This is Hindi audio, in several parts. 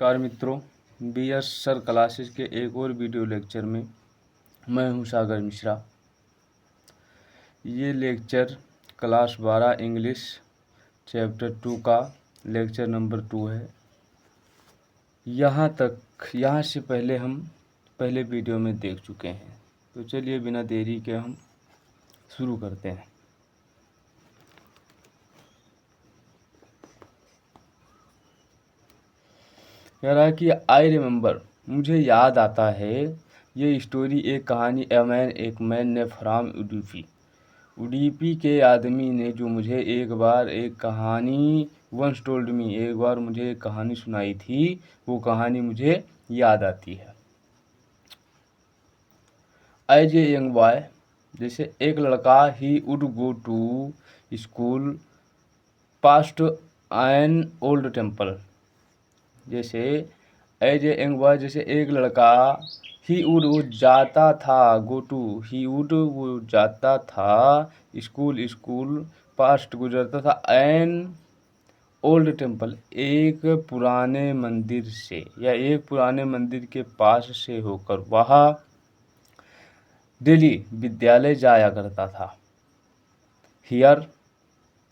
नमस्कार मित्रों, BS सर क्लासेस के एक और वीडियो लेक्चर में मैं हूं सागर मिश्रा। ये लेक्चर क्लास 12 इंग्लिश चैप्टर 2 का लेक्चर नंबर 2 है। यहाँ से पहले हम पहले वीडियो में देख चुके हैं, तो चलिए बिना देरी के हम शुरू करते हैं। कह रहा है कि आई रिमेंबर, मुझे याद आता है, ये स्टोरी एक कहानी एक मैन ने फ्राम उडीपी के आदमी ने जो मुझे एक बार एक कहानी वंस टोल्ड मी, एक बार मुझे एक कहानी सुनाई थी, वो कहानी मुझे याद आती है। एज ए यंग बॉय, जैसे एक लड़का, he would go to school past an old temple. जैसे एज ए यंग बॉय, जैसे एक लड़का, ही वुड वो जाता था, गो टू ही वुड वो जाता था, स्कूल पास्ट गुजरता था, एन ओल्ड टेम्पल एक पुराने मंदिर से या एक पुराने मंदिर के पास से होकर वह डेली विद्यालय जाया करता था। हियर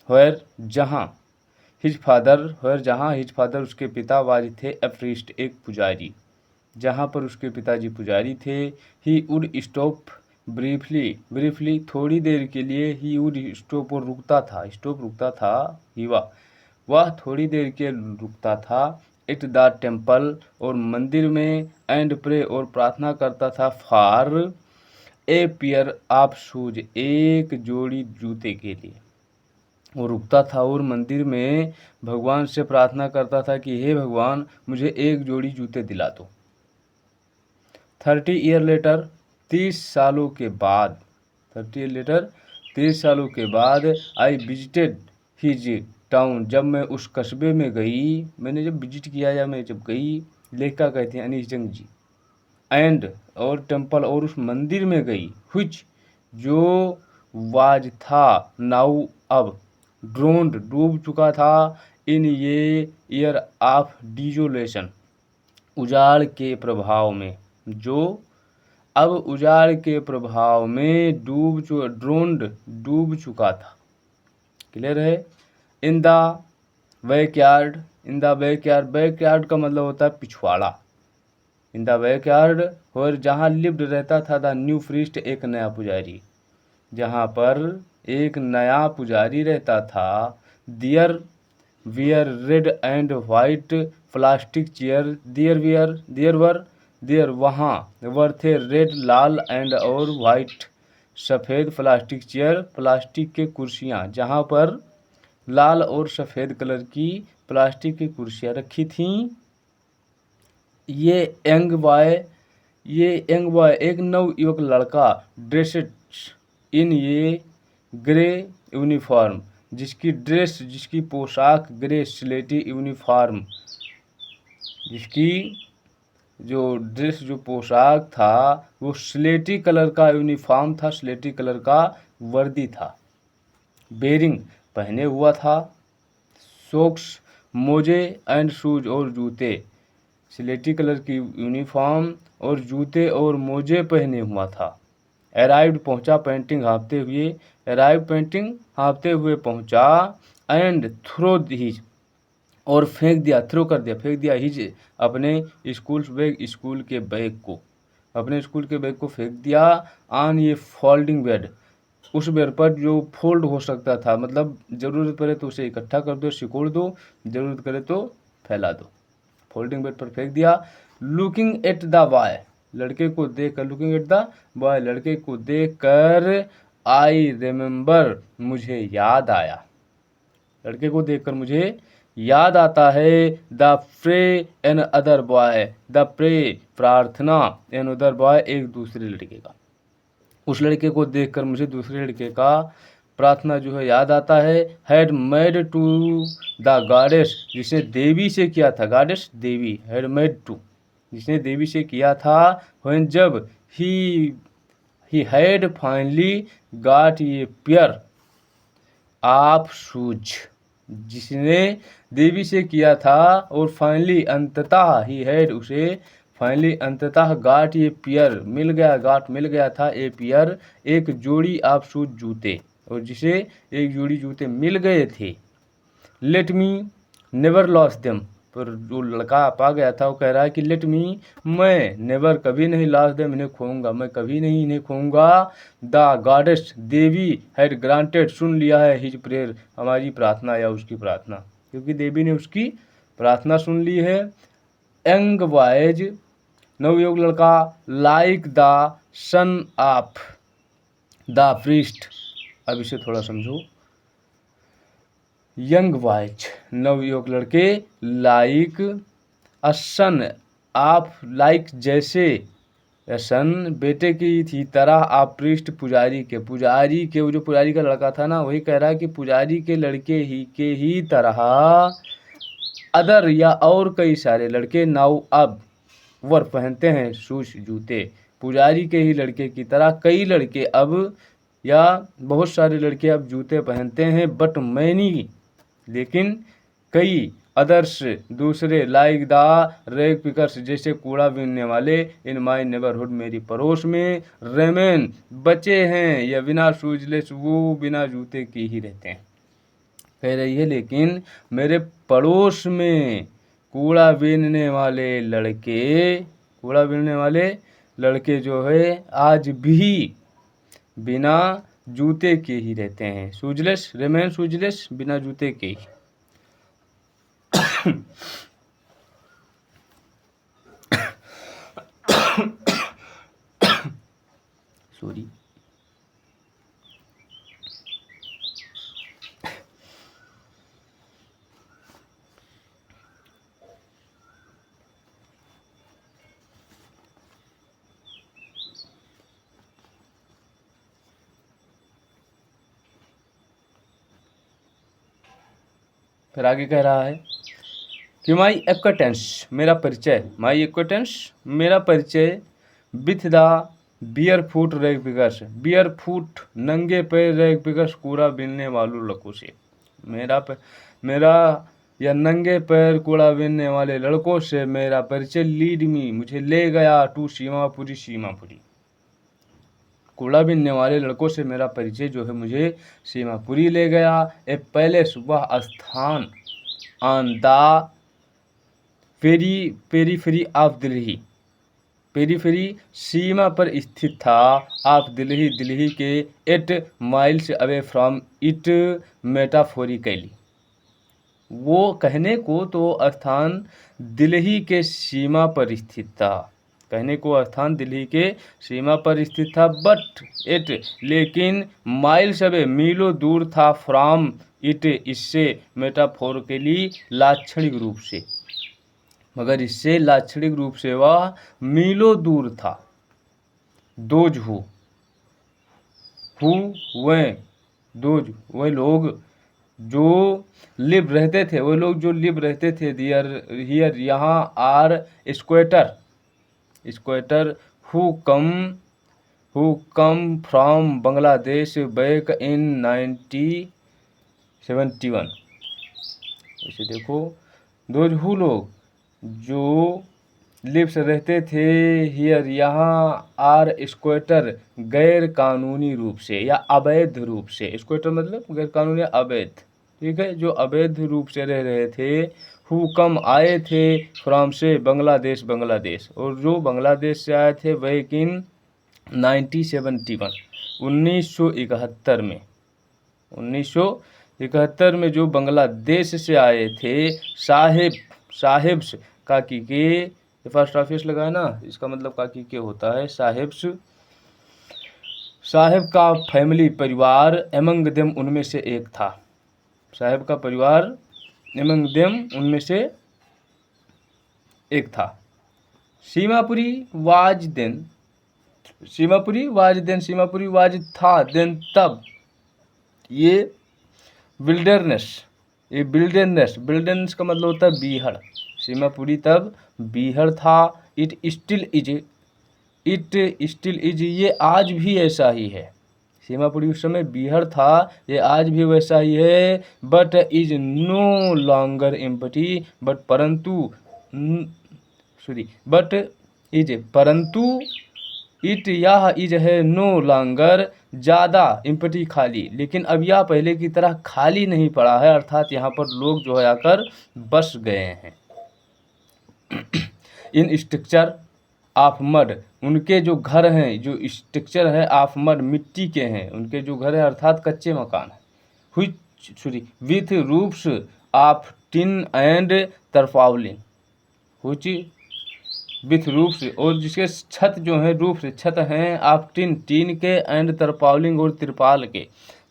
वेयर जहाँ हिज फादर उसके पिता वाज थे, ए प्रीस्ट एक पुजारी, जहाँ पर उसके पिताजी पुजारी थे। ही वुड स्टॉप ब्रीफली थोड़ी देर के लिए, ही वुड स्टॉप और रुकता था वह थोड़ी देर के रुकता था, एट द टेम्पल और मंदिर में, एंड प्रे और प्रार्थना करता था, for a pair of shoes एक जोड़ी जूते के लिए। वो रुकता था और मंदिर में भगवान से प्रार्थना करता था कि हे भगवान, मुझे एक जोड़ी जूते दिला दो। 30 ईयर लेटर 30 सालों के बाद 30 सालों के बाद, आई विजिटेड हिज टाउन, जब मैं उस कस्बे में गई, मैंने जब विजिट किया या मैं जब गई, लेखिका कहती हैं अनीस जंग जी, एंड और टेम्पल और उस मंदिर में गई, व्हिच जो वाज था, नाउ अब, ड्रोन्ड डूब चुका था, इन ये ईयर ऑफ डिजोलेशन उजाड़ के प्रभाव में, जो अब उजाड़ के प्रभाव में ड्रोन्ड डूब चुका था। क्लियर है। इन द बैकयार्ड का मतलब होता है पिछवाड़ा। इन द बैकयार्ड और जहाँ लिव्ड रहता था, द न्यू प्रीस्ट एक नया पुजारी, जहाँ पर एक नया पुजारी रहता था। There were red and white plastic chair, there वहाँ वर थे रेड लाल एंड और वाइट सफ़ेद प्लास्टिक चेयर प्लास्टिक के कुर्सियाँ, जहाँ पर लाल और सफ़ेद कलर की प्लास्टिक की कुर्सियाँ रखी थीं। ये यंग बॉय एक नवयुवक लड़का, ड्रेस्ड इन ये ग्रे यूनिफॉर्म, जिसकी पोशाक ग्रे स्लेटी यूनिफॉर्म, जिसकी जो पोशाक था वो स्लेटी कलर का यूनिफॉर्म था, स्लेटी कलर का वर्दी था। बेरिंग पहने हुआ था, सॉक्स मोजे एंड शूज और जूते, स्लेटी कलर की यूनिफॉर्म और जूते और मोजे पहने हुआ था। अराइव्ड पहुंचा, पेंटिंग हाँफते हुए पहुंचा, एंड थ्रो हिज और फेंक दिया हिज अपने स्कूल के बैग को फेंक दिया, ऑन ये फोल्डिंग बेड उस बेड पर जो फोल्ड हो सकता था, मतलब ज़रूरत पड़े तो उसे इकट्ठा कर दो, सिकोड़ दो, ज़रूरत करे तो फैला दो। फोल्डिंग बेड पर फेंक दिया। लुकिंग एट द बॉय, लड़के को देखकर आई रिमेंबर, मुझे याद आया, लड़के को देखकर मुझे याद आता है। The pray another boy, प्रार्थना, एन अदर बॉय एक दूसरे लड़के का, उस लड़के को देखकर मुझे दूसरे लड़के का प्रार्थना जो है याद आता है। Had made to the goddess, जिसने देवी से किया था, goddess Devi, had made to जिसने देवी से किया था, व्हेन जब he had finally got a pair of shoes, जिसने देवी से किया था, और फाइनली अंततः ही हैड उसे फाइनली अंततः गाट ये पियर मिल गया, गाट मिल गया था ए पियर एक जोड़ी ऑफ शूज जूते, और जिसे एक जोड़ी जूते मिल गए थे। Let me never loss them, पर जो लड़का पा गया था वो कह रहा है कि लेट मी, मैं नेवर कभी नहीं लॉस देम, इन्हें खोऊंगा, मैं कभी नहीं इन्हें खोऊंगा। The goddess Devi had granted, सुन लिया है हिज प्रेयर, हमारी प्रार्थना या उसकी प्रार्थना, क्योंकि देवी ने उसकी प्रार्थना सुन ली है। यंग बॉयज नवयुवक लड़का like the son of the priest, अब इसे थोड़ा समझो। यंग बॉयज नवयुवक लड़के like a son of like जैसे, सन बेटे की थी तरह आप पृष्ठ पुजारी के, वो जो पुजारी का लड़का था ना वही कह रहा है कि पुजारी के लड़के ही तरह अदर या और कई सारे लड़के नाउ अब वर पहनते हैं शूज जूते, पुजारी के ही लड़के की तरह कई लड़के अब या बहुत सारे लड़के अब जूते पहनते हैं। बट मैनी, लेकिन कई अदर्स दूसरे लाइक द रैग पिकर्स जैसे कूड़ा बीनने वाले इन माई नेबरहुड मेरी पड़ोस में रेमेन बचे हैं, या बिना शूजलेस वो बिना जूते के ही रहते हैं। कह रही है लेकिन मेरे पड़ोस में कूड़ा बीनने वाले लड़के जो है आज भी बिना जूते के ही रहते हैं। शूजलेस रेमेन शूजलेस, बिना जूते के ही। सॉरी। फिर आगे कह रहा है कि माई एक्वेटेंस मेरा परिचय with the bare foot rag pickers, bare foot नंगे पैर रैग पिकर्स कूड़ा बीनने वालों लड़कों से, मेरा या नंगे पैर कूड़ा बीनने वाले लड़कों से मेरा परिचय लीड मी मुझे ले गया टू सीमापुरी, कूड़ा बीनने वाले लड़कों से मेरा परिचय जो है मुझे सीमापुरी ले गया। ए पैलेस वह स्थान on the periphery of Delhi, periphery सीमा पर स्थित था, ऑफ दिल्ली के 8 miles away from it metaphorically, वो कहने को तो स्थान दिल्ली के सीमा पर स्थित था, बट इट लेकिन माइल्स अवे मीलों दूर था, फ्रॉम इट इससे, मेटाफोरिकली लाक्षणिक रूप से, मगर इससे लाक्षणिक रूप से वह मीलों दूर था। दोज वे लोग जो लिव रहते थे, हियर यहाँ are squatter who come from Bangladesh back in 1971। इसे देखो, दोज हु लोग जो लिप्स रहते थे, हियर यहाँ आर स्क्वेटर गैर कानूनी रूप से या अवैध रूप से, स्क्वेटर मतलब गैर कानूनी अवैध, ठीक है, जो अवैध रूप से रह रहे थे। हु कम आए थे फ्रॉम से बांग्लादेश, और जो बांग्लादेश से आए थे बैक इन 1971 में जो बांग्लादेश से आए थे, साहिब्स काकी के, फर्स्ट ऑफिस लगाया ना, इसका मतलब काकी के होता है साहिब का फैमिली परिवार एमंग देम उनमें से एक था, साहिब का परिवार एमंग देम उनमें से एक था। सीमापुरी वाज था देन तब, ये बिल्डरनेस का मतलब होता है बीहड़, सीमापुरी तब बीहड़ था। इट स्टिल इज, ये आज भी ऐसा ही है, सीमापुरी उस समय बीहड़ था, ये आज भी वैसा ही है। But is no longer empty, but परंतु बट इज परंतु इट यह इज है नो लॉन्गर ज़्यादा एम्पटी खाली, लेकिन अब यह पहले की तरह खाली नहीं पड़ा है, अर्थात यहाँ पर लोग जो है आकर बस गए हैं। इन स्ट्रक्चर ऑफ मड, उनके जो घर हैं, जो स्ट्रक्चर है ऑफ मड, मिट्टी के हैं, उनके जो घर हैं अर्थात कच्चे मकान हैं। With roofs of tin and tarpaulin, with roofs, और जिसके छत जो है रूफ छत हैं ऑफ टिन, टीन के, एंड तरपाउलिंग, और तिरपाल के।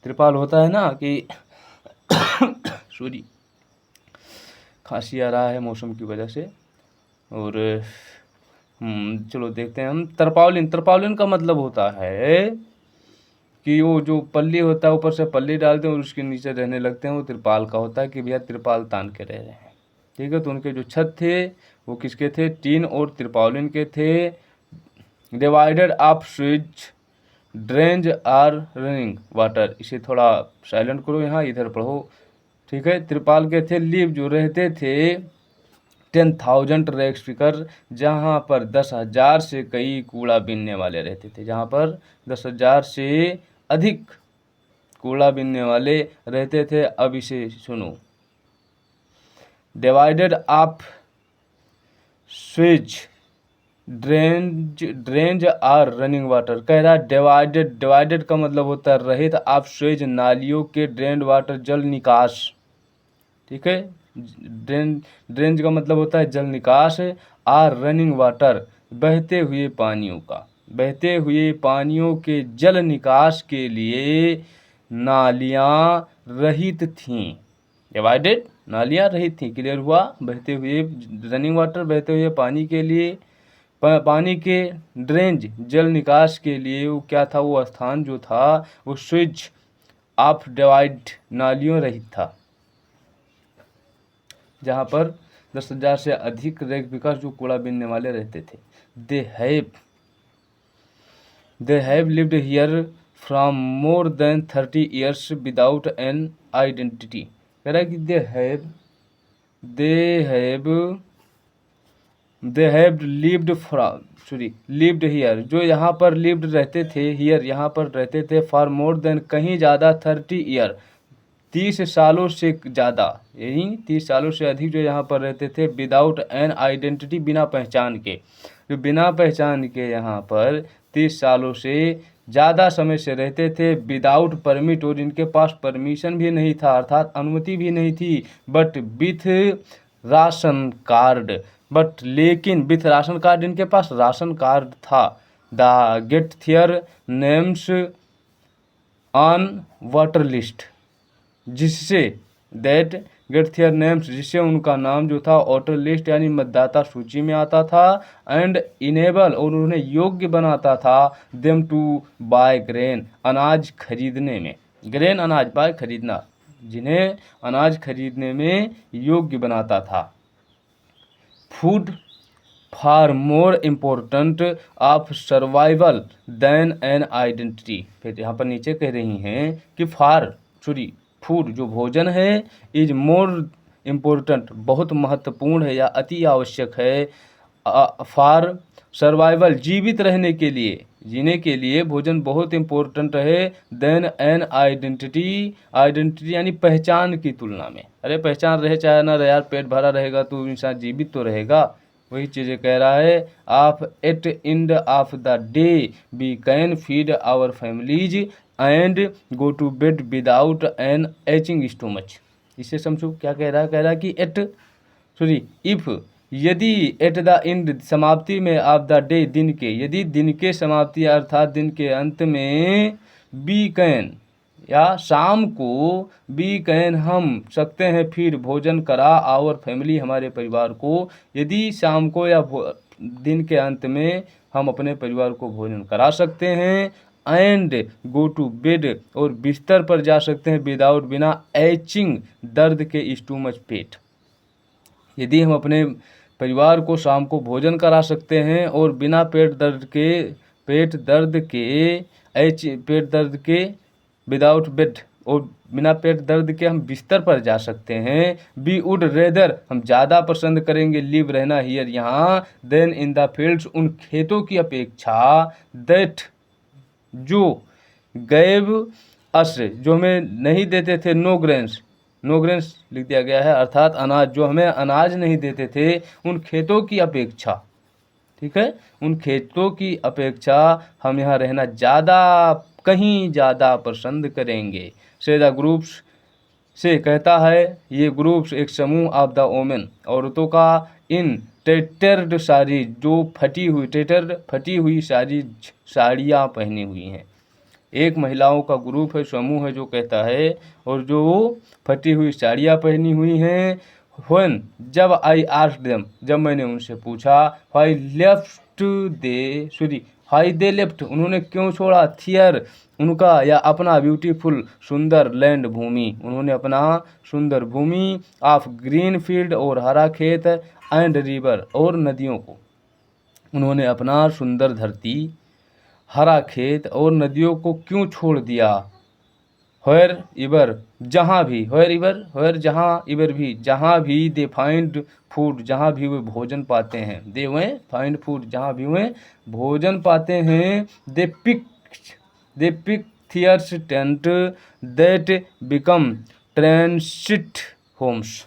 तिरपाल होता है ना कि सॉरी खांसी आ रहा है मौसम की वजह से। और चलो देखते हैं हम तरपाउलिन। तरपाउलिन का मतलब होता है कि वो जो पल्ली होता है, ऊपर से पल्ली डालते हैं और उसके नीचे रहने लगते हैं, वो तिरपाल का होता है कि भैया तिरपाल तान के रह रहे हैं। ठीक है, तो उनके जो छत थे वो किसके थे? टीन और तिरपाउलिन के थे। Divided of switch drains are running water, इसे थोड़ा साइलेंट करो, यहाँ इधर पढ़ो। ठीक है, तिरपाल के थे। लीव जो रहते थे 10,000 रैक स्पीकर, जहाँ पर 10,000 से कई कूड़ा बीनने वाले रहते थे, जहाँ पर 10,000 से अधिक कूड़ा बीनने वाले रहते थे। अब इसे सुनो। Divided of switch drains are running water, कह रहा है डिवाइडेड। डिवाइडेड का मतलब होता है रहित ऑफ स्विच, नालियों के, ड्रेन वाटर जल निकास। ठीक है, ड्रेंज का मतलब होता है जल निकास, आर रनिंग वाटर बहते हुए पानियों का, बहते हुए पानियों के जल निकास के लिए नालियां रहित थीं। डिवाइडेड, नालियां रहित थीं, क्लियर हुआ। बहते हुए रनिंग वाटर, बहते हुए पानी के लिए, पानी के ड्रेंज जल निकास के लिए वो क्या था? वो स्थान जो था वो स्विच ऑफ डिवाइड, नालियों रहित था, जहाँ पर 10,000 से अधिक रैक विकास जो कूड़ा बीनने वाले रहते थे। They have lived here from more than 30 years without an identity. कह रहा है कि दे हैव लिव्ड हियर, जो यहाँ पर लिव्ड रहते थे, हियर यहाँ पर रहते थे, फॉर मोर देन कहीं ज़्यादा, 30 year 30 सालों से ज़्यादा, यही 30 सालों से अधिक जो यहाँ पर रहते थे, विदाउट एन आइडेंटिटी, बिना पहचान के। जो बिना पहचान के यहाँ पर 30 सालों से ज़्यादा समय से रहते थे, विदाउट परमिट, और इनके पास परमिशन भी नहीं था, अर्थात अनुमति भी नहीं थी, but with ration card, but लेकिन विथ राशन कार्ड, इनके पास राशन कार्ड था। The get their names on voter list, जिससे दैट गेट थियर नेम्स, जिससे उनका नाम जो था वाटर लिस्ट यानी मतदाता सूची में आता था, एंड इनेबल, और उन्हें योग्य बनाता था, देम टू बाय ग्रेन, अनाज खरीदने में। ग्रेन अनाज, बाय खरीदना, जिन्हें अनाज खरीदने में योग्य बनाता था। Food far more important of survival than an identity. फिर यहाँ पर नीचे कह रही हैं कि फूड जो भोजन है, इज मोर इम्पोर्टेंट, बहुत महत्वपूर्ण है या अति आवश्यक है, फॉर सर्वाइवल, जीवित रहने के लिए, जीने के लिए भोजन बहुत इम्पोर्टेंट है, देन एन आइडेंटिटी, आइडेंटिटी यानी पहचान की तुलना में। अरे पहचान रहे चाहे ना रहे यार, पेट भरा रहेगा तो इंसान जीवित तो रहेगा, वही चीज़ें कह रहा है। Of at end of the day we can feed our families and go to bed without an aching stomach. इसे समझो क्या कह रहा है? कह रहा है कि इफ, यदि, एट द एंड, समाप्ति में, ऑफ द डे, दिन के, यदि दिन के समाप्ति अर्थात दिन के अंत में, वी कैन या शाम को, वी कैन हम सकते हैं, फिर भोजन करा आवर फैमिली, हमारे परिवार को, यदि शाम को या दिन के अंत में हम अपने परिवार को भोजन करा सकते हैं, एंड गो टू बेड, और बिस्तर पर जा सकते हैं, विदाउट, बिना, एचिंग, दर्द के, स्टोमच, पेट। यदि हम अपने परिवार को शाम को भोजन करा सकते हैं और बिना पेट दर्द के एच पेट दर्द के विदाउट बेड, और बिना पेट दर्द के हम बिस्तर पर जा सकते हैं। वी वुड रेदर, हम ज़्यादा पसंद करेंगे, लिव रहना हियर यहाँ, देन इन द फील्ड्स, उन खेतों की अपेक्षा, दैट जो गैव अस, जो हमें नहीं देते थे, नो ग्रेन्स, नो ग्रेन्स लिख दिया गया है, अर्थात अनाज, जो हमें अनाज नहीं देते थे, उन खेतों की अपेक्षा, ठीक है, उन खेतों की अपेक्षा हम यहाँ रहना ज़्यादा, कहीं ज़्यादा पसंद करेंगे। से द ग्रुप्स, से कहता है ये ग्रुप्स, एक समूह, ऑफ द वोमेन, औरतों का, इन टेटर्ड साड़ी, जो फटी हुई, टेटर्ड फटी हुई साड़ी, साड़ियाँ पहनी हुई हैं। एक महिलाओं का ग्रुप है, समूह है, जो कहता है, और जो फटी हुई साड़ियाँ पहनी हुई हैं। व्हेन, जब, आई आस्क्ड देम, जब मैंने उनसे पूछा, why left they, sorry why they left, उन्होंने क्यों छोड़ा, थियर, उनका या अपना, ब्यूटीफुल, सुंदर, लैंड, भूमि, उन्होंने अपना सुंदर भूमि, ऑफ ग्रीन फील्ड, और हरा खेत, एंड रिवर, और नदियों को, उन्होंने अपना सुंदर धरती, हरा खेत और नदियों को क्यों छोड़ दिया। व्हेर इवर, जहाँ भी, व्हेर इवर, व्हेर जहाँ, इवर भी, जहाँ भी, दे फाइंड फूड, जहाँ भी वे भोजन पाते हैं, दे वे फाइंड फूड, जहाँ भी वे भोजन पाते हैं। They pick theirs tent, that become transit homes,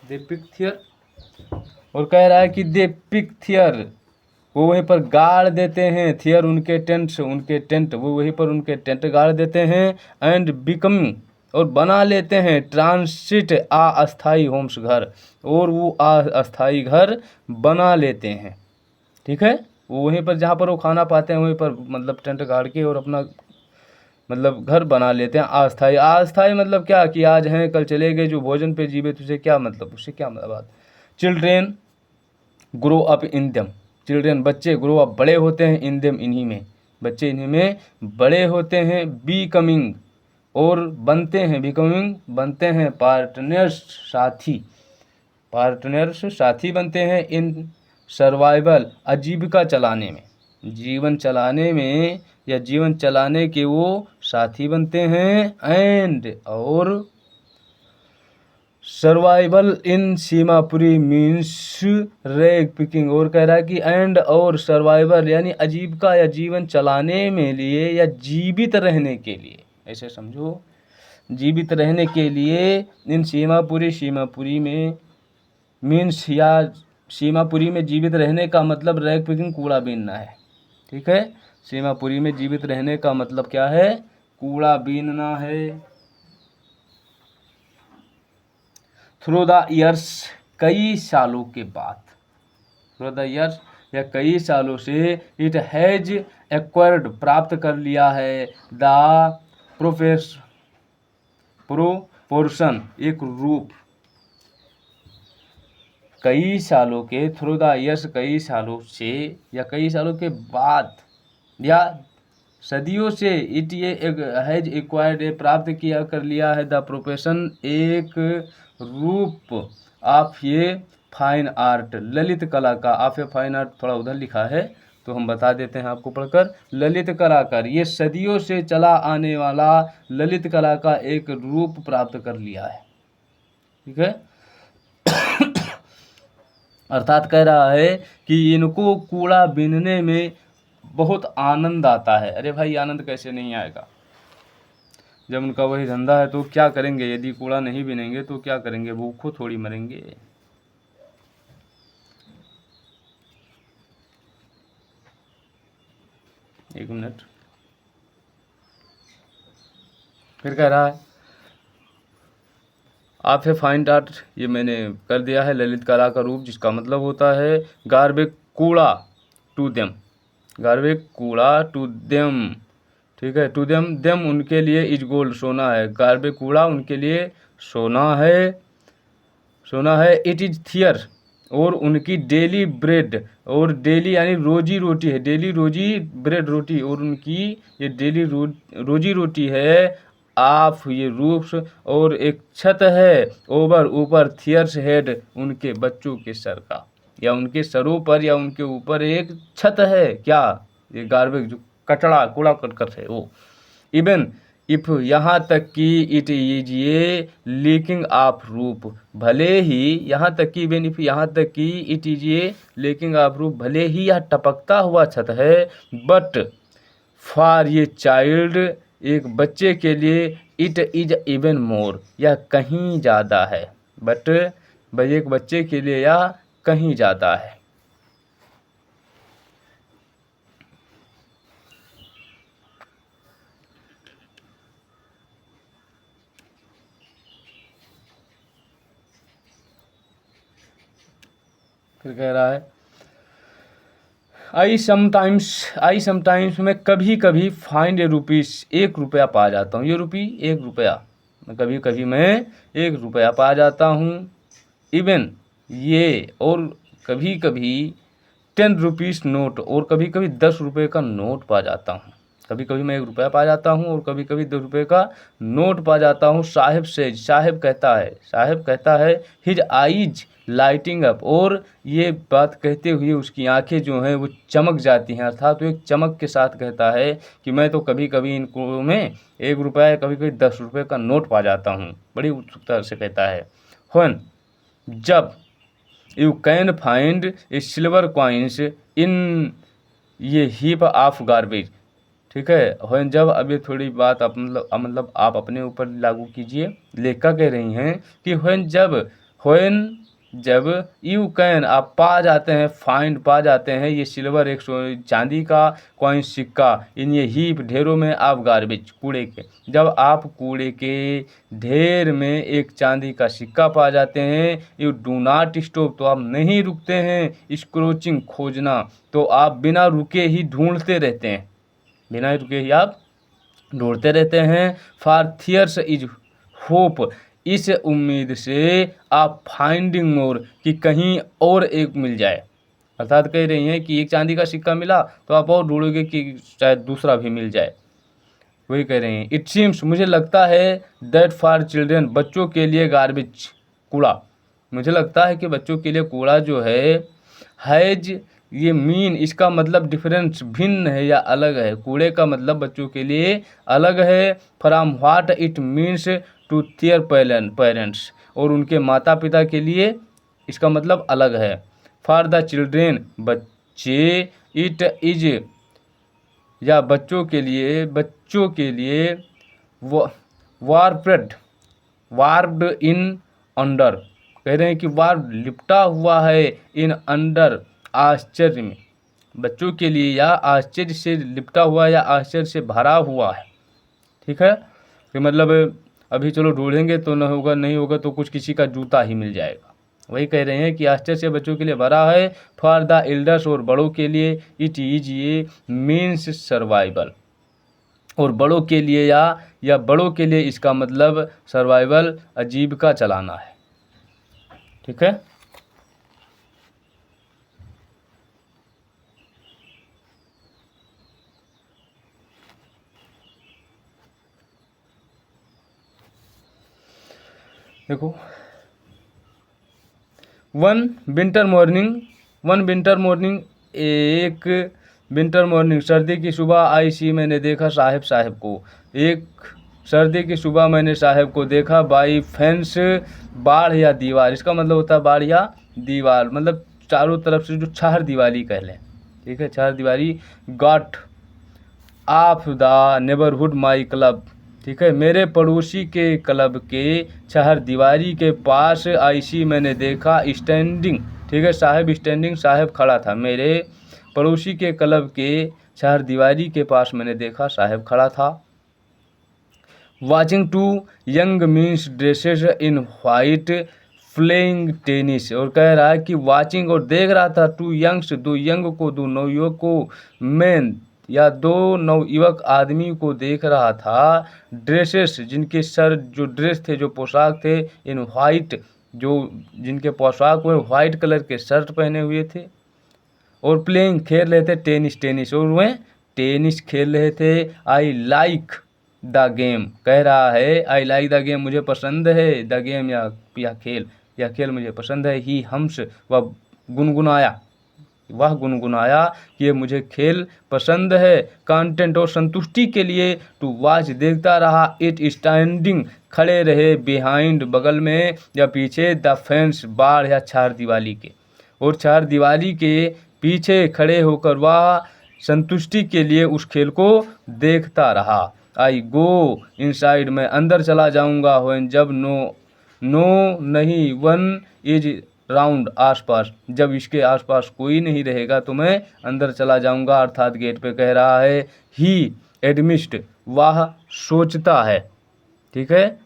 they pick their, और कह रहा है कि दे पिक थियर, वो वहीं पर गाड़ देते हैं, थियर उनके टेंट, उनके टेंट, वो वहीं पर उनके टेंट गाड़ देते हैं, एंड बिकमिंग, और बना लेते हैं, ट्रांसिट, अस्थाई होम्स, घर, और वो अस्थाई घर बना लेते हैं, ठीक है, वो वहीं पर जहाँ पर वो खाना पाते हैं वहीं पर मतलब टेंट गाड़ के और अपना मतलब घर बना लेते हैं। अस्थाई, अस्थाई मतलब क्या कि आज हैं कल चले गए, जो भोजन पे जीवित, उसे क्या मतलब, उससे क्या मतलब। Children grow up in them, children बच्चे, ग्रो अप बड़े होते हैं, इन देम इन्हीं में, बच्चे इन्हीं में बड़े होते हैं। बी कमिंग, और बनते हैं, बिकमिंग बनते हैं, पार्टनर्स साथी, पार्टनर्स साथी बनते हैं। इन सर्वाइवल, आजीविका चलाने में, जीवन चलाने में या जीवन चलाने के वो साथी बनते हैं। एंड, और सर्वाइवल इन सीमापुरी मीन्स रैग पिकिंग, और कह रहा है कि एंड, और सर्वाइवल यानी आजीविका या जीवन चलाने में लिए या जीवित रहने के लिए, ऐसे समझो, जीवित रहने के लिए, इन सीमापुरी, सीमापुरी में मीन्स, या सीमापुरी में जीवित रहने का मतलब रैग पिकिंग, कूड़ा बीनना है, ठीक है, सीमापुरी में जीवित रहने का मतलब क्या है, कूड़ा बीनना है। थ्रू द ईयर्स, कई सालों के बाद, थ्रू द ईयर्स या कई सालों से, इट हैज एक्वायर्ड, प्राप्त कर लिया है, द प्रोपोर्शन, एक रूप, कई सालों के, थ्रू द ईयर्स, कई सालों से या कई सालों के बाद या सदियों से, इट ये हैज एक्वायर्ड, प्राप्त किया कर लिया है, द प्रोफेशन, एक रूप, ऑफ ये फाइन आर्ट, ललित कला का, ऑफ ए फाइन आर्ट थोड़ा उधर लिखा है तो हम बता देते हैं आपको पढ़कर, ललित कलाकार, ये सदियों से चला आने वाला ललित कला का एक रूप प्राप्त कर लिया है, ठीक है। अर्थात कह रहा है कि इनको कूड़ा बीनने में बहुत आनंद आता है। अरे भाई आनंद कैसे नहीं आएगा, जब उनका वही धंधा है तो क्या करेंगे, यदि कूड़ा नहीं बीनेंगे तो क्या करेंगे, भूखों थोड़ी मरेंगे। एक मिनट, फिर कह रहा है, आप है फाइंड आर्ट, ये मैंने कर दिया है, ललित कला का रूप, जिसका मतलब होता है गार्बेज, कूड़ा, टू देम, गार्बेज, कूड़ा, टू देम, ठीक है, टू देम, देम उनके लिए, इज गोल्ड, सोना है, गार्बेज, कूड़ा उनके लिए सोना है, सोना है। इट इज थियर, और उनकी डेली ब्रेड, और डेली यानी रोजी रोटी है, डेली रोजी, ब्रेड रोटी, और उनकी ये डेली रोजी रोटी है, आप ये रूफ्स, और एक छत है, ओवर, ऊपर, थियर्स हेड, उनके बच्चों के सर का, या उनके सरों पर या उनके ऊपर एक छत है, क्या, ये गार्बेज जो कचड़ा कूड़ा करकट है वो। इवन इफ, यहाँ तक कि इट इज ये लीकिंग ऑफ रूफ, भले ही यहाँ तक कि, इवन इफ यहाँ तक कि इट इज ये लीकिंग ऑफ रूफ, भले ही यह टपकता हुआ छत है, बट फॉर ये चाइल्ड, एक बच्चे के लिए, इट इज इवन मोर, यह कहीं ज़्यादा है। बट भाई एक बच्चे के लिए यह कहीं ज़्यादा है। फिर कह रहा है आई समटाइम्स मैं कभी कभी फाइंड ए रुपीस, 1 रुपया पा जाता हूँ। ये रुपी 1 रुपया, कभी कभी मैं 1 रुपया पा जाता हूँ। इवन ये, और कभी कभी 10 रुपीस नोट, और कभी कभी 10 रुपये का नोट पा जाता हूँ। कभी कभी मैं 1 रुपया पा जाता हूँ और कभी कभी 10 रुपये का नोट पा जाता हूँ। साहिब से, साहिब कहता है हिज आईज लाइटिंग अप, और ये बात कहते हुए उसकी आंखें जो हैं वो चमक जाती हैं, अर्थात वो एक चमक के साथ कहता है कि मैं तो कभी कभी इनको में 1 रुपया, कभी कभी 10 रुपये का नोट पा जाता हूँ। बड़ी उत्सुकता से कहता है। व्हेन, जब, you can find A silver coins in ये हीप ऑफ गार्बेज, ठीक है। व्हेन, जब, अब ये थोड़ी बात आप मतलब आप अपने ऊपर लागू कीजिए। लेखिका कह रही हैं कि व्हेन जब यू कैन, आप पा जाते हैं, फाइंड पा जाते हैं ये सिल्वर, एक चांदी का कॉइन, सिक्का, इन ये हीप, ढेरों में, आप गार्बेज, कूड़े के, जब आप कूड़े के ढेर में एक चांदी का सिक्का पा जाते हैं, यू डू नॉट स्टॉप, तो आप नहीं रुकते हैं, स्क्रोचिंग, खोजना, तो आप बिना रुके ही ढूंढते रहते हैं, बिना रुके ही आप ढूंढते रहते हैं। फॉर थियर्स इज होप, इस उम्मीद से, आप फाइंडिंग मोर, कि कहीं और एक मिल जाए। अर्थात कह रही हैं कि एक चांदी का सिक्का मिला तो आप और ढूंढोगे कि शायद दूसरा भी मिल जाए। वही कह रही हैं, इट सीम्स, मुझे लगता है, दैट फॉर चिल्ड्रन, बच्चों के लिए, गार्बेज, कूड़ा, मुझे लगता है कि बच्चों के लिए कूड़ा जो हैज, ये मीन, इसका मतलब डिफरेंस, भिन्न है या अलग है। कूड़े का मतलब बच्चों के लिए अलग है। From what it means to their parents, और उनके माता पिता के लिए इसका मतलब अलग है। फॉर द चिल्ड्रेन, बच्चे, इट इज, या बच्चों के लिए वार्प्ड इन अंडर, कह रहे हैं कि वार्प, लिपटा हुआ है, इन अंडर, आश्चर्य में, बच्चों के लिए या आश्चर्य से लिपटा हुआ या आश्चर्य से भरा हुआ है। ठीक है, कि मतलब अभी चलो ढूंढेंगे तो नहीं होगा तो कुछ किसी का जूता ही मिल जाएगा। वही कह रहे हैं कि आश्चर्य से बच्चों के लिए भरा है। फॉर द एल्डर्स, और बड़ों के लिए, इट इज, ये मीन्स सर्वाइवल, और बड़ों के लिए या बड़ों के लिए इसका मतलब सर्वाइवल, आजीविका चलाना है। ठीक है, देखो, वन विंटर मॉर्निंग, एक विंटर मॉर्निंग, सर्दी की सुबह, आई सी, मैंने देखा, साहब को, एक सर्दी की सुबह मैंने साहब को देखा, बाई फेंस, बाढ़ या दीवार, इसका मतलब होता है बाढ़ या दीवार, मतलब चारों तरफ से जो चार दीवारी कह लें। ठीक है, चार दीवारी। Got off the neighbourhood my club, ठीक है, मेरे पड़ोसी के क्लब के चार दीवारी के पास, आईसी, मैंने देखा, स्टैंडिंग, ठीक है, साहब स्टैंडिंग, साहब खड़ा था, मेरे पड़ोसी के क्लब के चार दीवारी के पास मैंने देखा, साहब खड़ा था। Watching two young means dresses in white playing tennis, और कह रहा है कि वॉचिंग, और देख रहा था, टू यंग्स, दो यंग को, दो नवयुवक को, मैन, या दो नवयुवक आदमी को देख रहा था, ड्रेसेस, जिनके सर, जो ड्रेस थे, जो पोशाक थे, इन वाइट, जो जिनके पोशाक हुए वाइट कलर के शर्ट पहने हुए थे, और प्लेइंग, खेल रहे थे, टेनिस, और वह टेनिस खेल रहे थे। आई लाइक द गेम, कह रहा है, आई लाइक द गेम, मुझे पसंद है, द गेम, या खेल मुझे पसंद है। ही हम्स, वह गुनगुनाया, वह गुनगुनाया कि ये मुझे खेल पसंद है, कंटेंट और संतुष्टि के लिए टू वॉच देखता रहा। इट स्टैंडिंग खड़े रहे बिहाइंड बगल में या पीछे द फेंस बाढ़ या चार दीवारी के, और चार दीवारी के पीछे खड़े होकर वह संतुष्टि के लिए उस खेल को देखता रहा। आई गो इनसाइड मैं अंदर चला जाऊंगा, व्हेन जब नो नहीं वन इज राउंड आसपास, जब इसके आसपास कोई नहीं रहेगा तो मैं अंदर चला जाऊंगा, अर्थात गेट पे कह रहा है। ही एडमिस्ट वह सोचता है, ठीक है,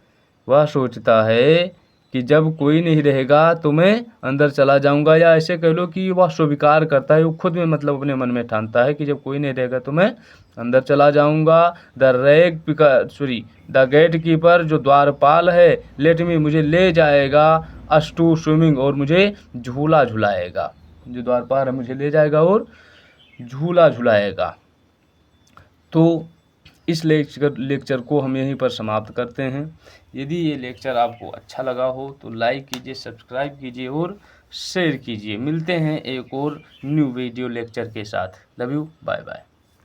वह सोचता है कि जब कोई नहीं रहेगा तो मैं अंदर चला जाऊंगा, या ऐसे कह लो कि वह स्वीकार करता है, वो खुद में मतलब अपने मन में ठानता है कि जब कोई नहीं रहेगा तो मैं अंदर चला जाऊंगा। द गेट कीपर जो द्वारपाल है, लेट मी मुझे ले जाएगा, अस टू स्विमिंग और मुझे झूला झुलाएगा, जो द्वारपाल है मुझे ले जाएगा और झूला झुलाएगा। तो इस लेक्चर को हम यहीं पर समाप्त करते हैं। यदि ये लेक्चर आपको अच्छा लगा हो तो लाइक कीजिए, सब्सक्राइब कीजिए और शेयर कीजिए। मिलते हैं एक और न्यू वीडियो लेक्चर के साथ। Love you, bye bye.